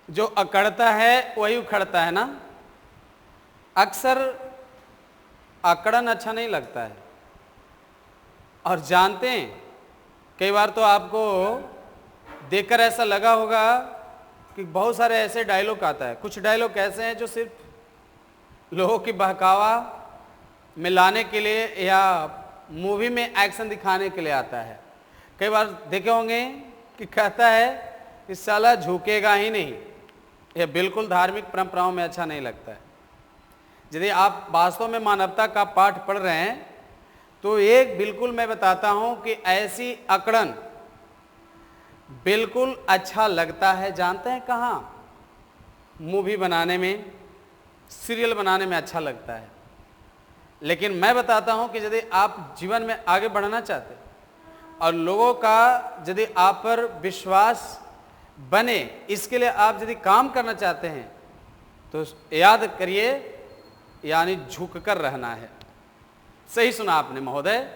जो अकड़ता है वही उखड़ता है ना। अक्सर अकड़न अच्छा नहीं लगता है। और जानते हैं, कई बार तो आपको देखकर ऐसा लगा होगा कि बहुत सारे ऐसे डायलॉग आता है। कुछ डायलॉग ऐसे हैं जो सिर्फ लोगों की बहकावा में लाने के लिए या मूवी में एक्शन दिखाने के लिए आता है। कई बार देखे होंगे कि कहता है कि साला झुकेगा ही नहीं। यह बिल्कुल धार्मिक परंपराओं में अच्छा नहीं लगता है। यदि आप वास्तव में मानवता का पाठ पढ़ रहे हैं तो एक बिल्कुल मैं बताता हूं कि ऐसी अकड़न बिल्कुल अच्छा लगता है। जानते हैं कहाँ? मूवी बनाने में, सीरियल बनाने में अच्छा लगता है। लेकिन मैं बताता हूं कि यदि आप जीवन में आगे बढ़ना चाहते और लोगों का यदि आप पर विश्वास बने, इसके लिए आप यदि काम करना चाहते हैं तो याद करिए, यानी झुक कर रहना है। सही सुना आपने महोदय,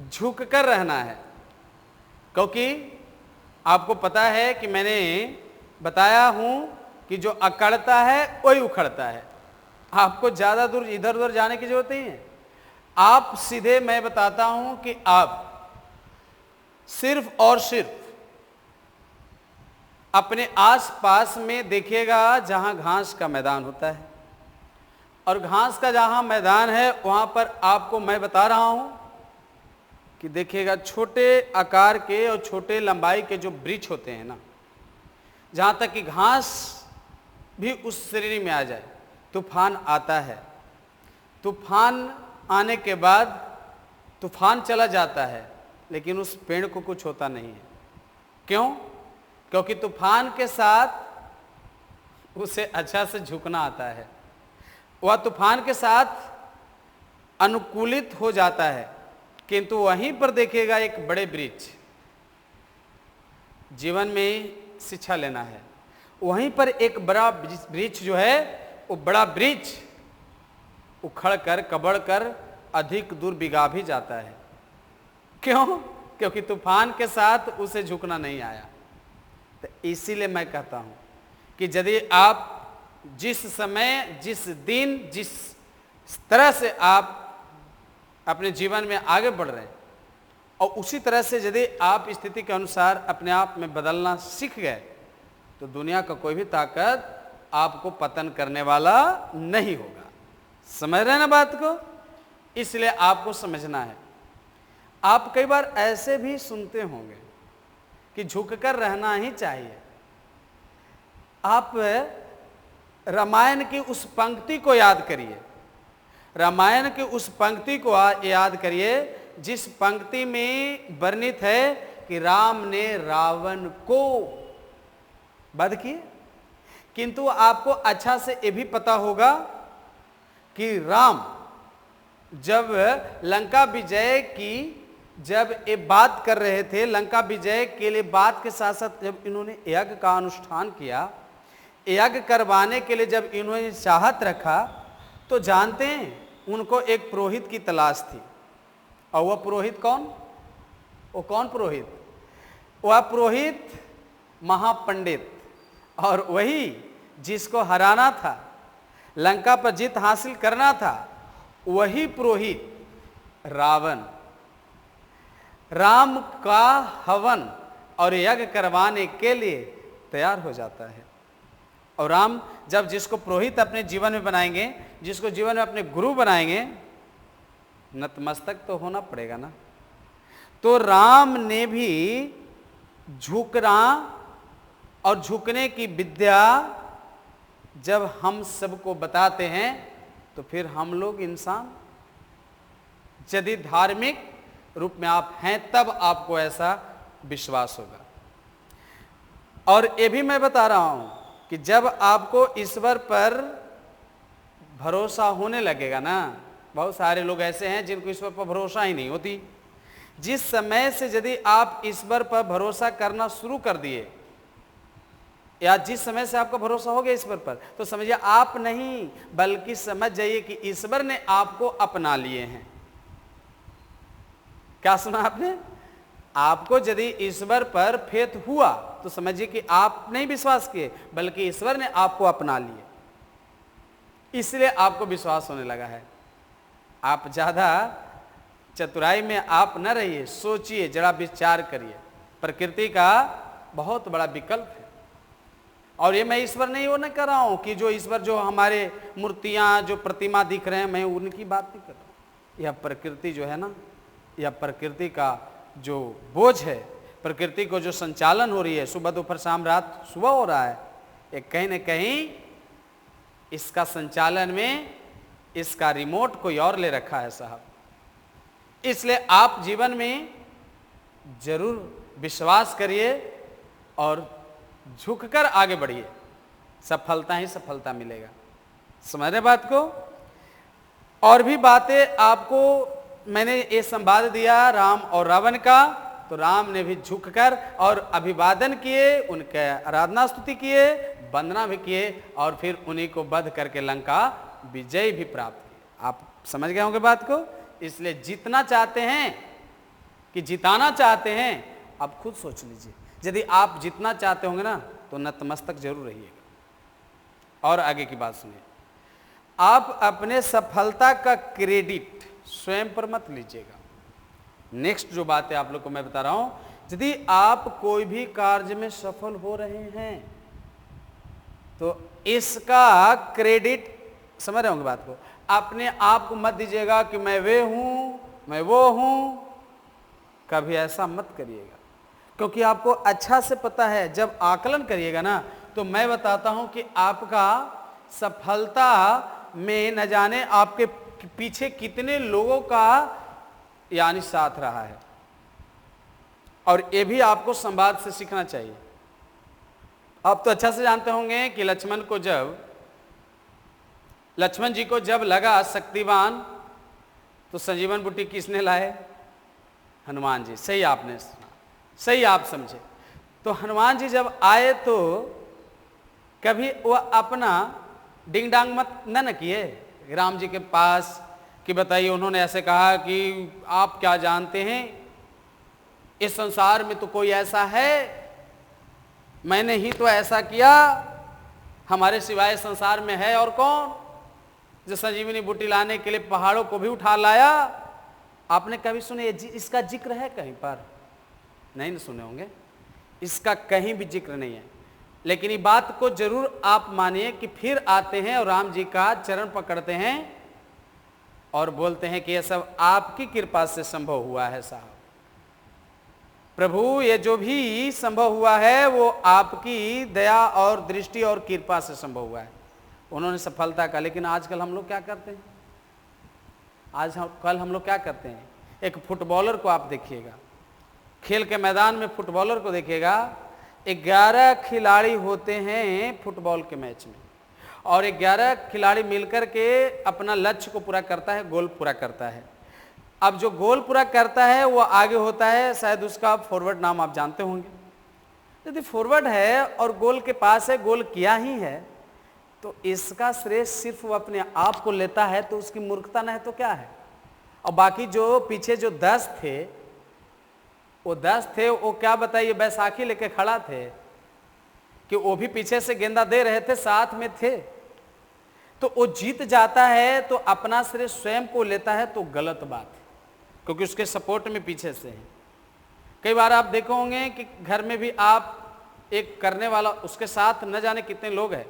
झुक कर रहना है। क्योंकि आपको पता है कि मैंने बताया हूं कि जो अकड़ता है वही उखड़ता है। आपको ज्यादा दूर इधर उधर जाने की जरूरत नहीं है। आप सीधे, मैं बताता हूं कि आप सिर्फ और सिर्फ अपने आसपास में देखिएगा जहां घास का मैदान होता है, और घास का जहां मैदान है वहां पर आपको मैं बता रहा हूं कि देखिएगा छोटे आकार के और छोटे लंबाई के जो वृक्ष होते हैं ना, जहां तक कि घास भी उस श्रेणी में आ जाए। तूफान आता है, तूफान आने के बाद तूफान चला जाता है, लेकिन उस पेड़ को कुछ होता नहीं है। क्यों? क्योंकि तूफान के साथ उसे अच्छा से झुकना आता है। वह तूफान के साथ अनुकूलित हो जाता है। किंतु वहीं पर देखिएगा एक बड़े वृक्ष, जीवन में शिक्षा लेना है, वहीं पर एक बड़ा वृक्ष जो है, वो बड़ा वृक्ष उखड़ कर कबड़ कर अधिक दूर बिगा भी जाता है। क्यों? क्योंकि तूफान के साथ उसे झुकना नहीं आया। तो इसीलिए मैं कहता हूं कि यदि आप जिस समय, जिस दिन, जिस तरह से आप अपने जीवन में आगे बढ़ रहे हैं, और उसी तरह से यदि आप स्थिति के अनुसार अपने आप में बदलना सीख गए, तो दुनिया का कोई भी ताकत आपको पतन करने वाला नहीं होगा। समझ रहे हैं ना बात को? इसलिए आपको समझना है। आप कई बार ऐसे भी सुनते होंगे कि झुककर रहना ही चाहिए। आप रामायण की उस पंक्ति को याद करिए, रामायण की उस पंक्ति को याद करिए जिस पंक्ति में वर्णित है कि राम ने रावण को वध किए। किंतु आपको अच्छा से ये भी पता होगा कि राम जब लंका विजय की, जब ये बात कर रहे थे, लंका विजय के लिए बात के साथ साथ जब इन्होंने यज्ञ का अनुष्ठान किया, यज्ञ करवाने के लिए जब इन्होंने चाहत रखा, तो जानते हैं उनको एक पुरोहित की तलाश थी। और वह पुरोहित कौन? वो कौन पुरोहित? वह पुरोहित महापंडित, और वही जिसको हराना था, लंका पर जीत हासिल करना था, वही पुरोहित रावण राम का हवन और यज्ञ करवाने के लिए तैयार हो जाता है। और राम जब जिसको पुरोहित अपने जीवन में बनाएंगे, जिसको जीवन में अपने गुरु बनाएंगे, नतमस्तक तो होना पड़ेगा ना। तो राम ने भी झुकना और झुकने की विद्या जब हम सबको बताते हैं, तो फिर हम लोग इंसान, यदि धार्मिक रूप में आप हैं, तब आपको ऐसा विश्वास होगा। और ये भी मैं बता रहा हूं कि जब आपको ईश्वर पर भरोसा होने लगेगा ना, बहुत सारे लोग ऐसे हैं जिनको ईश्वर पर भरोसा ही नहीं होती। जिस समय से यदि आप ईश्वर पर भरोसा करना शुरू कर दिए, या जिस समय से आपका भरोसा हो गया ईश्वर पर, तो समझिए आप नहीं, बल्कि समझ जाइए कि ईश्वर ने आपको अपना लिए हैं। क्या सुना आपने? आपको यदि ईश्वर पर फेथ हुआ, तो समझिए कि आप नहीं विश्वास किए, बल्कि ईश्वर ने आपको अपना लिए, इसलिए आपको विश्वास होने लगा है। आप ज्यादा चतुराई में आप न रहिए, सोचिए, जरा विचार करिए। प्रकृति का बहुत बड़ा विकल्प है। और ये मैं ईश्वर नहीं वो नहीं कर रहा हूं कि जो ईश्वर जो हमारे मूर्तियां जो प्रतिमा दिख रहे हैं, मैं उनकी बात नहीं कर रहा हूं। यह प्रकृति जो है ना, यह प्रकृति का जो बोझ है, प्रकृति को जो संचालन हो रही है, सुबह दोपहर शाम रात सुबह हो रहा है, ये कहीं न कहीं इसका संचालन में इसका रिमोट कोई और ले रखा है साहब। इसलिए आप जीवन में जरूर विश्वास करिए और झुककर आगे बढ़िए, सफलता ही सफलता मिलेगा। समझ रहे बात को? और भी बातें आपको मैंने ये संवाद दिया राम और रावण का, तो राम ने भी झुककर और अभिवादन किए, उनके आराधना स्तुति किए, वंदना भी किए, और फिर उन्हीं को वध करके लंका विजय भी प्राप्त किए। आप समझ गए होंगे बात को? इसलिए जीतना चाहते हैं कि जिताना चाहते हैं, आप खुद सोच लीजिए। यदि आप जितना चाहते होंगे ना, तो नतमस्तक जरूर रहिएगा। और आगे की बात सुनिए, आप अपने सफलता का क्रेडिट स्वयं पर मत लीजिएगा। नेक्स्ट जो बात है आप लोग को मैं बता रहा हूं, यदि आप कोई भी कार्य में सफल हो रहे हैं, तो इसका क्रेडिट, समझ रहे होंगे बात को, अपने आप को मत दीजिएगा कि मैं वे हूं, मैं वो हूं। कभी ऐसा मत करिएगा, क्योंकि आपको अच्छा से पता है, जब आकलन करिएगा ना, तो मैं बताता हूं कि आपका सफलता में न जाने आपके पीछे कितने लोगों का यानी साथ रहा है। और ये भी आपको संवाद से सीखना चाहिए। आप तो अच्छा से जानते होंगे कि लक्ष्मण जी को जब लगा शक्तिवान, तो संजीवन बूटी किसने लाए? हनुमान जी। सही आपने सुना, सही आप समझे। तो हनुमान जी जब आए तो कभी वह अपना डिंग डांग मत न किए राम जी के पास कि बताइए, उन्होंने ऐसे कहा कि आप क्या जानते हैं, इस संसार में तो कोई ऐसा है, मैंने ही तो ऐसा किया, हमारे सिवाय संसार में है और कौन, जो संजीवनी बूटी लाने के लिए पहाड़ों को भी उठा लाया। आपने कभी सुने इसका जिक्र है कहीं पर? नहीं सुने होंगे, इसका कहीं भी जिक्र नहीं है। लेकिन ये बात को जरूर आप मानिए कि फिर आते हैं और राम जी का चरण पकड़ते हैं और बोलते हैं कि यह सब आपकी कृपा से संभव हुआ है साहब। प्रभु, ये जो भी संभव हुआ है वो आपकी दया और दृष्टि और कृपा से संभव हुआ है। उन्होंने सफलता का। लेकिन आजकल हम लोग क्या करते हैं? कल हम लोग क्या करते हैं? एक फुटबॉलर को आप देखिएगा, खेल के मैदान में फुटबॉलर को देखिएगा, 11 खिलाड़ी होते हैं फुटबॉल के मैच में, और 11 खिलाड़ी मिलकर के अपना लक्ष्य को पूरा करता है, गोल पूरा करता है। अब जो गोल पूरा करता है वो आगे होता है, शायद उसका फॉरवर्ड, नाम आप जानते होंगे। यदि फॉरवर्ड है और गोल के पास है, गोल किया ही है, तो इसका श्रेय सिर्फ वो अपने आप को लेता है, तो उसकी मूर्खता न है तो क्या है? और बाकी जो पीछे जो 10 थे, वो क्या बताइए, बैसाखी लेके खड़ा थे कि वो भी पीछे से गेंदा दे रहे थे, साथ में थे, तो वो जीत जाता है तो अपना श्रेय स्वयं को लेता है, तो गलत बात है, क्योंकि उसके सपोर्ट में पीछे से है। कई बार आप देखे होंगे कि घर में भी आप एक करने वाला, उसके साथ न जाने कितने लोग हैं,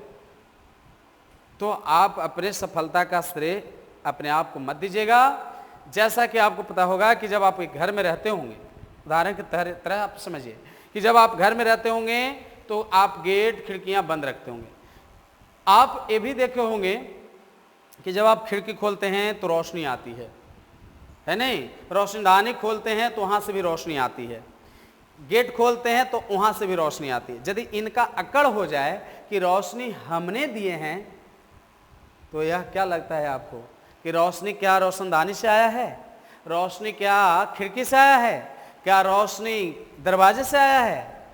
तो आप अपने सफलता का श्रेय अपने आप को मत दीजिएगा। जैसा कि आपको पता होगा कि जब आप एक घर में रहते होंगे, उदाहरण की तरह आप समझिए कि जब आप घर में रहते होंगे तो आप गेट खिड़कियां बंद रखते होंगे। आप ये भी देखे होंगे कि जब आप खिड़की खोलते हैं तो रोशनी आती है नहीं? रोशनदानी खोलते हैं तो वहां से भी रोशनी आती है, गेट खोलते हैं तो वहां से भी रोशनी आती है। यदि इनका अकड़ हो जाए कि रोशनी हमने दिए हैं, तो यह क्या लगता है आपको कि रोशनी क्या रोशनदानी से आया है? रोशनी क्या खिड़की से आया है? क्या रोशनी दरवाजे से आया है?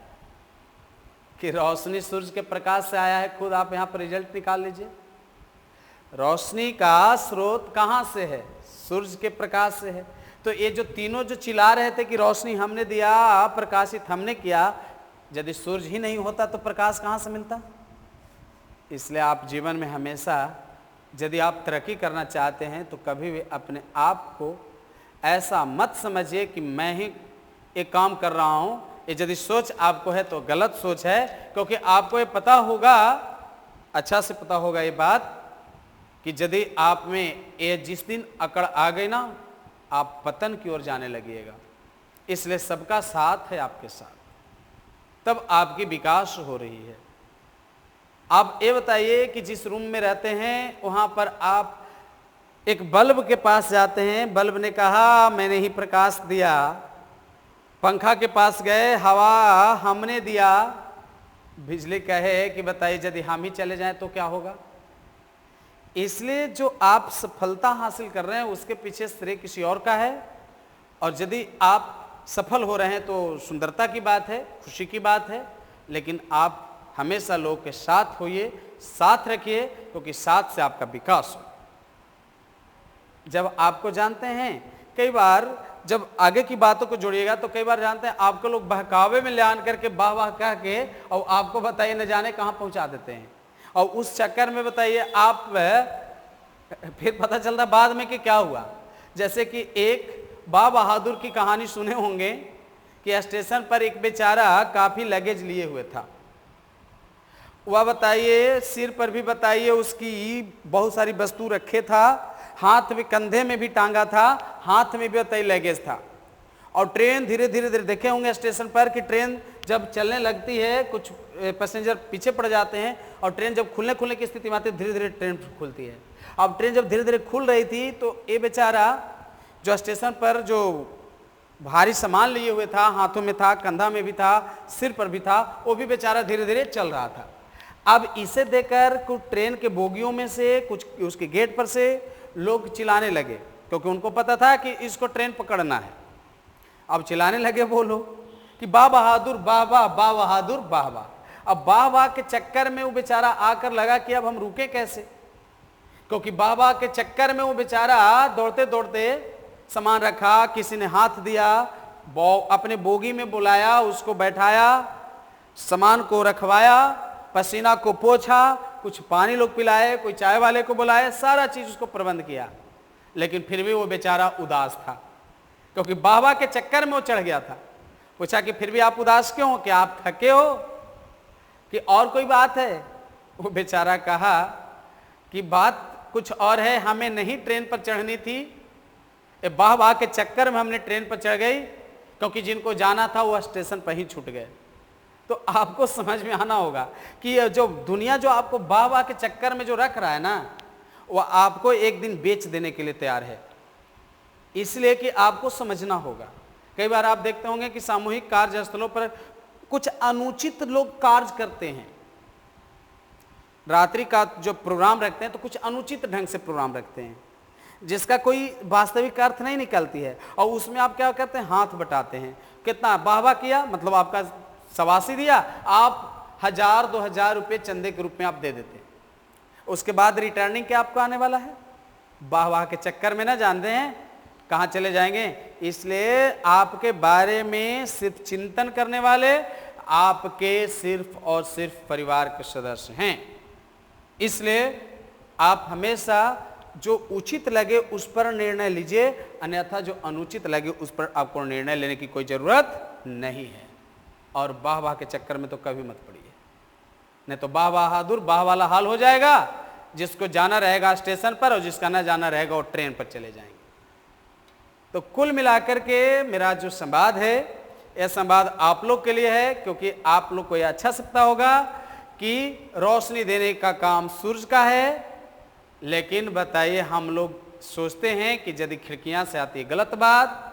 कि रोशनी सूरज के प्रकाश से आया है? खुद आप यहां पर रिजल्ट निकाल लीजिए। रोशनी का स्रोत कहां से है? सूरज के प्रकाश से है। तो ये जो तीनों जो चिल्ला रहे थे कि रोशनी हमने दिया, प्रकाशित हमने किया, यदि सूरज ही नहीं होता तो प्रकाश कहाँ से मिलता। इसलिए आप जीवन में हमेशा यदि आप तरक्की करना चाहते हैं तो कभी भी अपने आप को ऐसा मत समझिए कि मैं ही एक काम कर रहा हूँ। ये यदि सोच आपको है तो गलत सोच है, क्योंकि आपको ये पता होगा, अच्छा से पता होगा ये बात कि यदि आप में ये जिस दिन अकड़ आ गई ना, आप पतन की ओर जाने लगिएगा। इसलिए सबका साथ है आपके साथ, तब आपकी विकास हो रही है। आप ये बताइए कि जिस रूम में रहते हैं वहां पर आप एक बल्ब के पास जाते हैं, बल्ब ने कहा मैंने ही प्रकाश दिया। पंखा के पास गए, हवा हमने दिया। बिजली कहे कि बताइए यदि हम ही चले जाएं तो क्या होगा। इसलिए जो आप सफलता हासिल कर रहे हैं उसके पीछे श्रेय किसी और का है, और यदि आप सफल हो रहे हैं तो सुंदरता की बात है, खुशी की बात है। लेकिन आप हमेशा लोगों के साथ होइए, साथ रखिए, क्योंकि साथ से आपका विकास हो। जब आपको जानते हैं, कई बार जब आगे की बातों को जोड़िएगा तो कई बार जानते हैं आपको लोग बहकावे में ले आन करके वाह वाह कह के और आपको बताइए न जाने कहाँ पहुँचा देते हैं, और उस चक्कर में बताइए आप फिर पता चलता बाद में कि क्या हुआ। जैसे कि एक बाबा बहादुर की कहानी सुने होंगे कि स्टेशन पर एक बेचारा काफ़ी लगेज लिए हुए था। वह बताइए सिर पर भी बताइए उसकी बहुत सारी वस्तु रखे था, हाथ में कंधे में भी टांगा था, हाथ में भी बताइए लगेज था। और ट्रेन धीरे धीरे धीरे देखे होंगे स्टेशन पर कि ट्रेन जब चलने लगती है कुछ पैसेंजर पीछे पड़ जाते हैं, और ट्रेन जब खुलने की स्थिति में आती है धीरे धीरे ट्रेन खुलती है। अब ट्रेन जब धीरे धीरे खुल रही थी तो ये बेचारा जो स्टेशन पर जो भारी सामान लिए हुए था, हाथों में था, कंधा में भी था, सिर पर भी था, वो भी बेचारा धीरे धीरे चल रहा था। अब इसे देखकर कुछ ट्रेन के बोगियों में से, कुछ उसके गेट पर से लोग चिल्लाने लगे, क्योंकि उनको पता था कि इसको ट्रेन पकड़ना है। अब चिल्लाने लगे वो लोग कि वाह बहादुर वाह वाह, वाह बहादुर वाह वाह। अब वाह वाह के चक्कर में वो बेचारा आकर लगा कि अब हम रुके कैसे, क्योंकि वाह वाह के चक्कर में वो बेचारा दौड़ते दौड़ते सामान रखा, किसी ने हाथ दिया, अपने बोगी में बुलाया, उसको बैठाया, सामान को रखवाया, पसीना को पोंछा, कुछ पानी लोग पिलाए, कोई चाय वाले को बुलाए, सारा चीज उसको प्रबंध किया। लेकिन फिर भी वो बेचारा उदास था, क्योंकि बाबा के चक्कर में वो चढ़ गया था। पूछा कि फिर भी आप उदास क्यों हो, क्या आप थके हो कि और कोई बात है। वो बेचारा कहा कि बात कुछ और है, हमें नहीं ट्रेन पर चढ़नी थी, वाह वाह के चक्कर में हमने ट्रेन पर चढ़ गई, क्योंकि जिनको जाना था वो स्टेशन पर ही छूट गए। तो आपको समझ में आना होगा कि ये जो दुनिया जो आपको वाह वाह के चक्कर में जो रख रहा है ना, वो आपको एक दिन बेच देने के लिए तैयार है। इसलिए कि आपको समझना होगा। कई बार आप देखते होंगे कि सामूहिक कार्यस्थलों पर कुछ अनुचित लोग कार्य करते हैं। रात्रि का जो प्रोग्राम रखते हैं तो कुछ अनुचित ढंग से प्रोग्राम रखते हैं, जिसका कोई वास्तविक अर्थ नहीं निकलती है, और उसमें आप क्या करते हैं, हाथ बटाते हैं। कितना वाह वाह किया, मतलब आपका सवासी दिया, आप 1000-2000 रुपये चंदे के रूप में आप दे देते हैं। उसके बाद रिटर्निंग क्या आपको आने वाला है, वाह वाह के चक्कर में ना जानते हैं कहाँ चले जाएंगे। इसलिए आपके बारे में सिर्फ चिंतन करने वाले आपके सिर्फ और सिर्फ परिवार के सदस्य हैं। इसलिए आप हमेशा जो उचित लगे उस पर निर्णय लीजिए, अन्यथा जो अनुचित लगे उस पर आपको निर्णय लेने की कोई जरूरत नहीं है। और वाह वाह के चक्कर में तो कभी मत पड़िए, नहीं तो वाह बहादुर वाह वाला हाल हो जाएगा। जिसको जाना रहेगा स्टेशन पर और जिसका ना जाना रहेगा वो ट्रेन पर चले जाएंगे। तो कुल मिलाकर के मेरा जो संवाद है, यह संवाद आप लोग के लिए है, क्योंकि आप लोग को यह अच्छा सकता होगा कि रोशनी देने का काम सूरज का है। लेकिन बताइए हम लोग सोचते हैं कि यदि खिड़कियां से आती है गलत बात।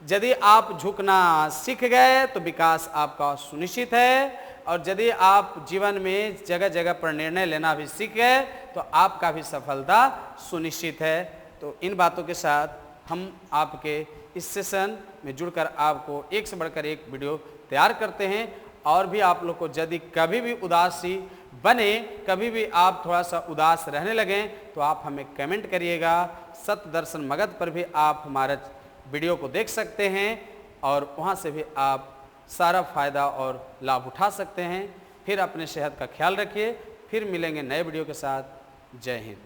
यदि आप झुकना सीख गए तो विकास आपका सुनिश्चित है, और यदि आप जीवन में जगह जगह पर निर्णय लेना भी सीख गए तो आपका भी सफलता सुनिश्चित है। तो इन बातों के साथ हम आपके इस सेशन में जुड़कर आपको एक से बढ़कर एक वीडियो तैयार करते हैं। और भी आप लोग को यदि कभी भी उदासी बने, कभी भी आप थोड़ा सा उदास रहने लगें तो आप हमें कमेंट करिएगा। सत्य दर्शन मगध पर भी आप हमारा वीडियो को देख सकते हैं, और वहाँ से भी आप सारा फ़ायदा और लाभ उठा सकते हैं। फिर अपने सेहत का ख्याल रखिए। फिर मिलेंगे नए वीडियो के साथ। जय हिंद।